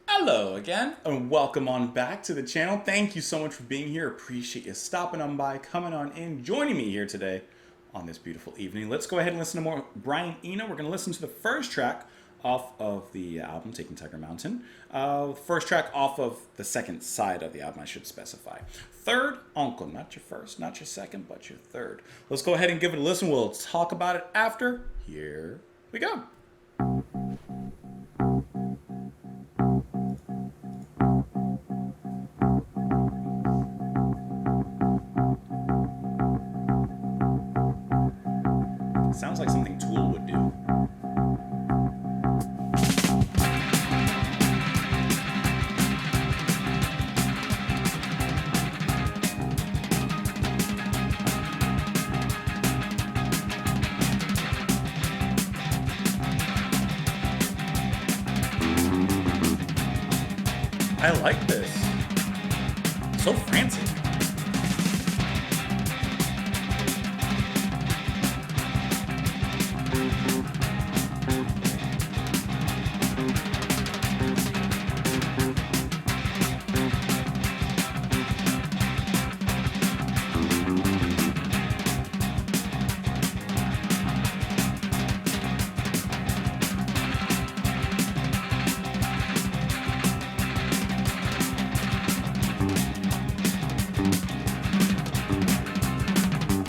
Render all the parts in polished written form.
Hello again, and welcome on back to the channel. Thank you so much for being here. Appreciate you stopping on by, coming on in, joining me here today on this beautiful evening. Let's go ahead and listen to more Brian Eno. We're going to listen to the first track off of the album, Taking Tiger Mountain. First track off of the second side of the album, I should specify. Third, Uncle. Not your first, not your second, but your third. Let's go ahead and give it a listen. We'll talk about it after. Here we go. Sounds like something Tool would do. I like this. So frantic.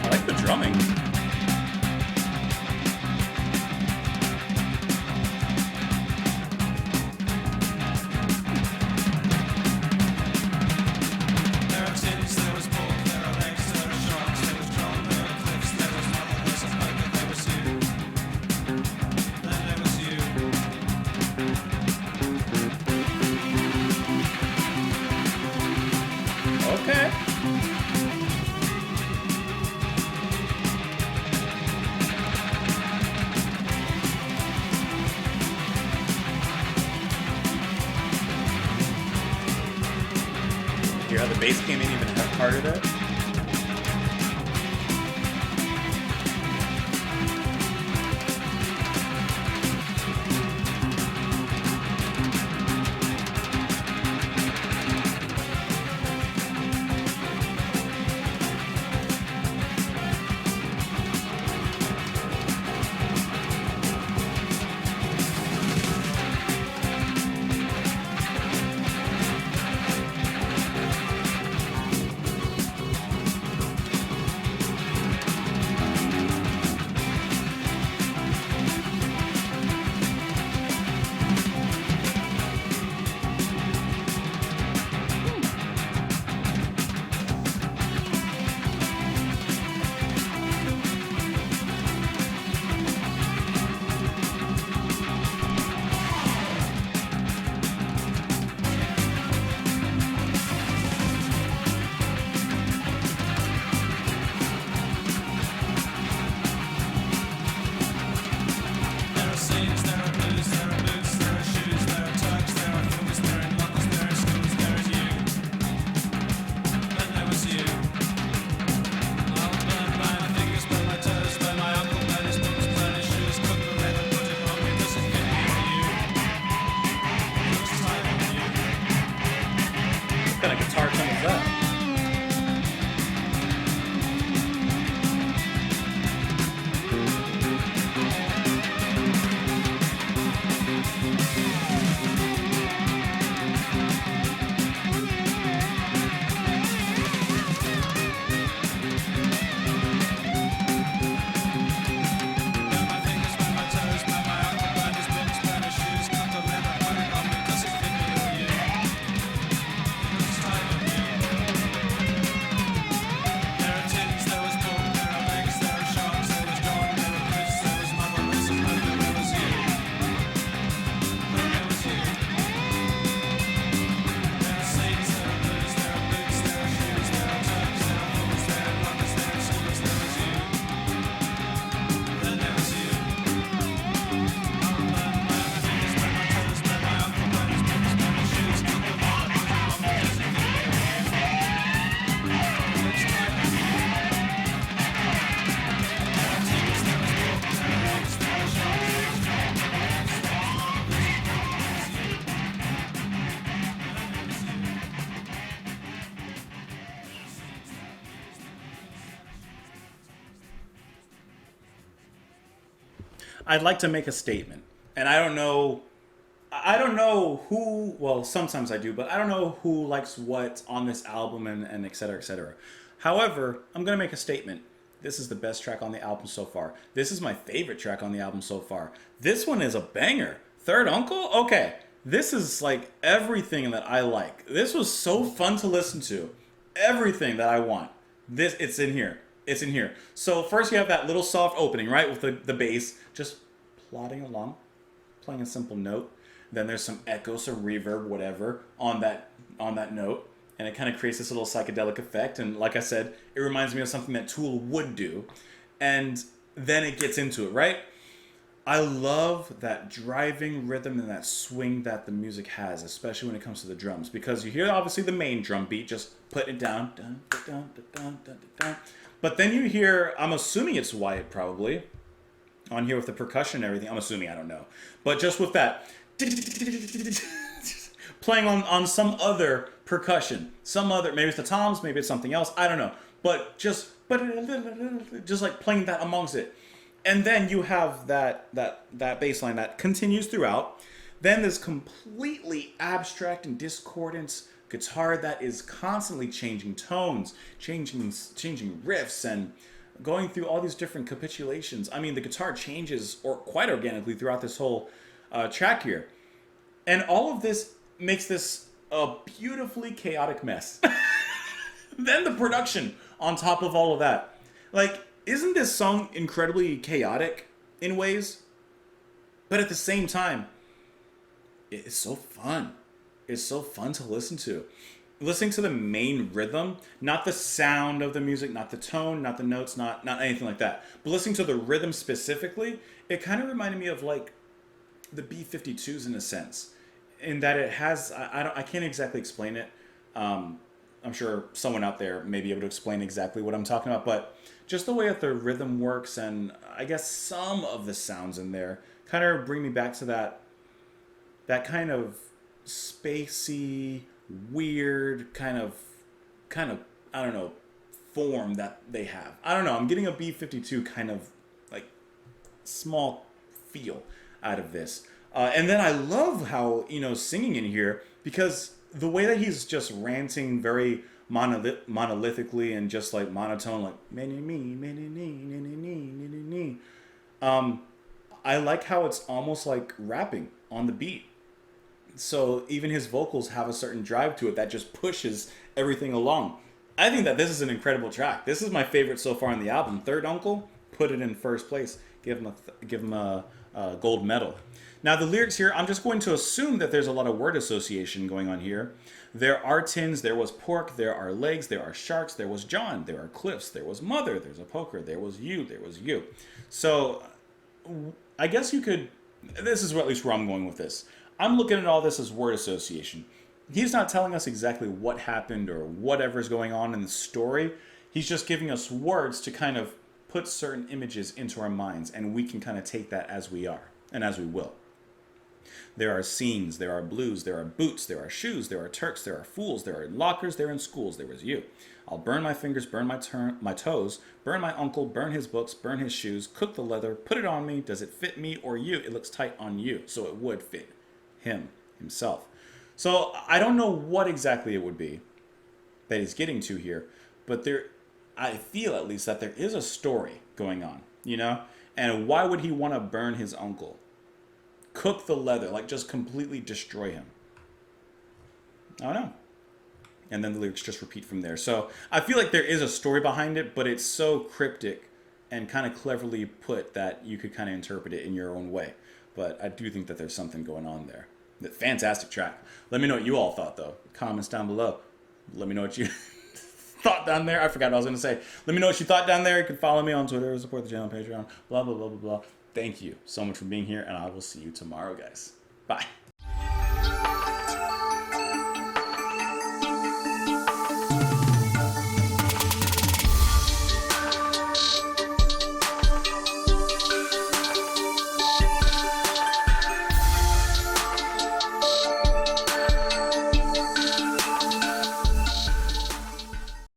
I like the drumming. Okay. Hear how the bass came in even harder there? What kind of guitar tone is that? I'd like to make a statement. And I don't know who, well, sometimes I do, but I don't know who likes what on this album and et cetera, et cetera. However, I'm going to make a statement. This is the best track on the album so far. This is my favorite track on the album so far. This one is a banger. Third Uncle? Okay. This is like everything that I like. This was so fun to listen to. Everything that I want. It's in here. It's in here. So first you have that little soft opening, right? With the bass just plodding along, playing a simple note. Then there's some echo, some reverb, whatever, on that note. And it kind of creates this little psychedelic effect. And like I said, it reminds me of something that Tool would do. And then it gets into it, right? I love that driving rhythm and that swing that the music has, especially when it comes to the drums. Because you hear, obviously, the main drum beat, just putting it down. Dun, dun, dun, dun, dun, dun, dun. But then you hear, I'm assuming it's Wyatt probably, on here with the percussion and everything. I'm assuming, I don't know. But just with that, playing on some other percussion. Some other, maybe it's the toms, maybe it's something else, I don't know. But just like playing that amongst it. And then you have that bass line that continues throughout. Then this completely abstract and discordant guitar that is constantly changing tones, changing riffs, and going through all these different capitulations. I mean, the guitar changes quite organically throughout this whole track here. And all of this makes this a beautifully chaotic mess. Then the production on top of all of that. Like, isn't this song incredibly chaotic in ways? But at the same time, it's so fun. It's so fun to listen to. Listening to the main rhythm, not the sound of the music, not the tone, not the notes, not anything like that. But listening to the rhythm specifically, it kind of reminded me of like the B-52s in a sense. In that it has, I can't exactly explain it. I'm sure someone out there may be able to explain exactly what I'm talking about, but just the way that the rhythm works and I guess some of the sounds in there kind of bring me back to that kind of spacey, weird kind of I don't know, form that they have. I don't know, I'm getting a B-52 kind of like small feel out of this. And then I love how, singing in here, because the way that he's just ranting very monolithically and just like monotone, like I like how it's almost like rapping on the beat. So even his vocals have a certain drive to it that just pushes everything along. I think that this is an incredible track. This is my favorite so far on the album. Third Uncle, put it in first place. Give him a gold medal. Now the lyrics here, I'm just going to assume that there's a lot of word association going on here. There are tins, there was pork, there are legs, there are sharks, there was John, there are cliffs, there was mother, there's a poker, there was you, there was you. So I guess you could, this is at least where I'm going with this. I'm looking at all this as word association. He's not telling us exactly what happened or whatever's going on in the story. He's just giving us words to kind of put certain images into our minds, and we can kind of take that as we are and as we will. There are scenes, there are blues, there are boots, there are shoes, there are Turks, there are fools, there are lockers, there are in schools, there was you. I'll burn my fingers, burn my toes, burn my uncle, burn his books, burn his shoes, cook the leather, put it on me, does it fit me or you? It looks tight on you, so it would fit himself. So I don't know what exactly it would be that he's getting to here, but I feel at least that there is a story going on, And why would he want to burn his uncle? Cook the leather, like just completely destroy him. I don't know. And then the lyrics just repeat from there. So I feel like there is a story behind it, but it's so cryptic and kind of cleverly put that you could kind of interpret it in your own way. But I do think that there's something going on there. Fantastic track. Let me know what you all thought, though. Comments down below. Let me know what you thought down there. I forgot what I was going to say. Let me know what you thought down there. You can follow me on Twitter, support the channel on Patreon, blah, blah, blah, blah, blah. Thank you so much for being here, and I will see you tomorrow, guys. Bye.